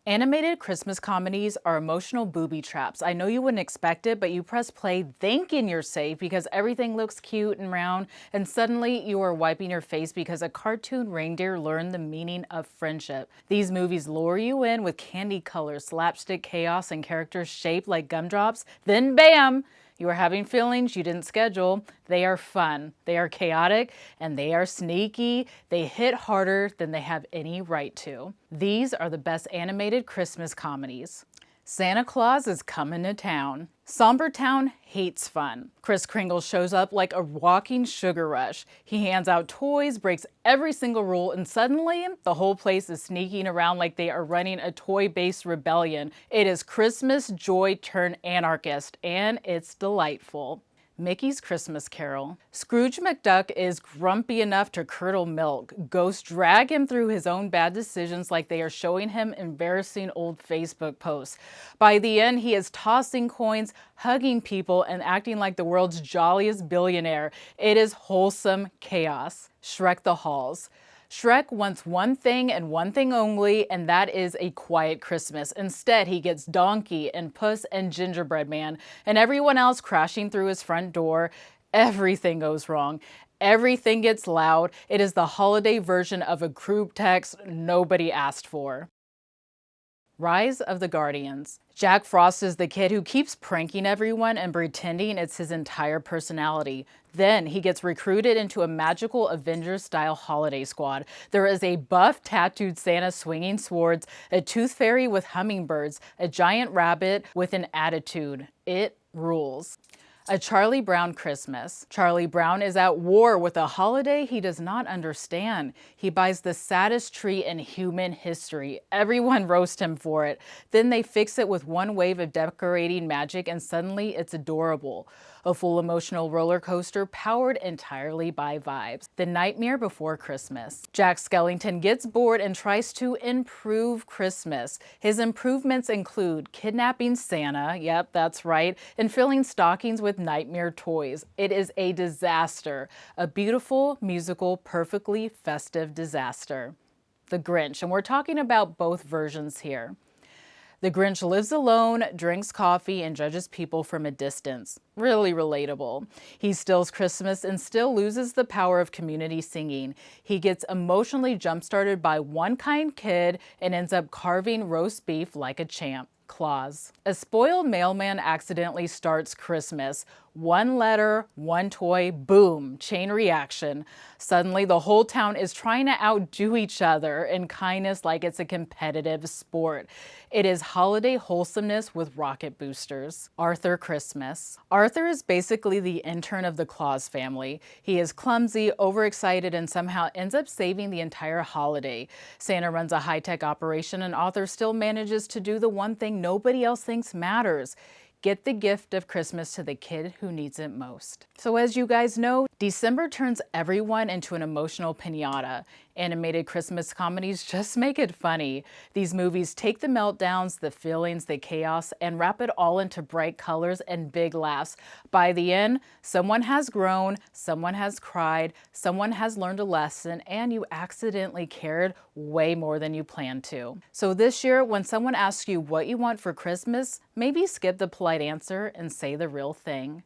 Animated Christmas comedies are emotional booby traps. I know you wouldn't expect it, but you press play thinking you're safe because everything looks cute and round, and suddenly you are wiping your face because a cartoon reindeer learned the meaning of friendship. These movies lure you in with candy colors, slapstick chaos, and characters shaped like gumdrops. Then bam! You are having feelings you didn't schedule. They are fun, they are chaotic, and they are sneaky. They hit harder than they have any right to. These are the best animated Christmas comedies. Santa Claus is coming to town. Somber Town hates fun. Kris Kringle shows up like a walking sugar rush. He hands out toys, breaks every single rule, and suddenly the whole place is sneaking around like they are running a toy-based rebellion. It is Christmas joy turned anarchist, and it's delightful. Mickey's Christmas Carol. Scrooge McDuck is grumpy enough to curdle milk. Ghosts drag him through his own bad decisions like they are showing him embarrassing old Facebook posts. By the end, he is tossing coins, hugging people, and acting like the world's jolliest billionaire. It is wholesome chaos. Shrek the Halls. Shrek wants one thing and one thing only, and that is a quiet Christmas. Instead, he gets Donkey and Puss and Gingerbread Man and everyone else crashing through his front door. Everything goes wrong. Everything gets loud. It is the holiday version of a group text nobody asked for. Rise of the Guardians. Jack Frost is the kid who keeps pranking everyone and pretending it's his entire personality. Then he gets recruited into a magical Avengers-style holiday squad. There is a buff tattooed Santa swinging swords, a tooth fairy with hummingbirds, a giant rabbit with an attitude. It rules. A Charlie Brown Christmas. Charlie Brown is at war with a holiday he does not understand. He buys the saddest tree in human history. Everyone roasts him for it. Then they fix it with one wave of decorating magic and suddenly it's adorable. A full emotional roller coaster powered entirely by vibes. The Nightmare Before Christmas. Jack Skellington gets bored and tries to improve Christmas. His improvements include kidnapping Santa, yep, that's right, and filling stockings with nightmare toys. It is a disaster. A beautiful, musical, perfectly festive disaster. The Grinch, and we're talking about both versions here. The Grinch lives alone, drinks coffee, and judges people from a distance. Really relatable. He steals Christmas and still loses the power of community singing. He gets emotionally jump-started by one kind kid and ends up carving roast beef like a champ. Claus. A spoiled mailman accidentally starts Christmas. One letter, one toy, boom, chain reaction. Suddenly the whole town is trying to outdo each other in kindness like it's a competitive sport. It is holiday wholesomeness with rocket boosters. Arthur Christmas. Arthur is basically the intern of the Claus family. He is clumsy, overexcited, and somehow ends up saving the entire holiday. Santa runs a high-tech operation and Arthur still manages to do the one thing nobody else thinks matters. Get the gift of Christmas to the kid who needs it most. So as you guys know, December turns everyone into an emotional piñata. Animated Christmas comedies just make it funny. These movies take the meltdowns, the feelings, the chaos, and wrap it all into bright colors and big laughs. By the end, someone has grown, someone has cried, someone has learned a lesson, and you accidentally cared way more than you planned to. So this year, when someone asks you what you want for Christmas, maybe skip the polite answer and say the real thing.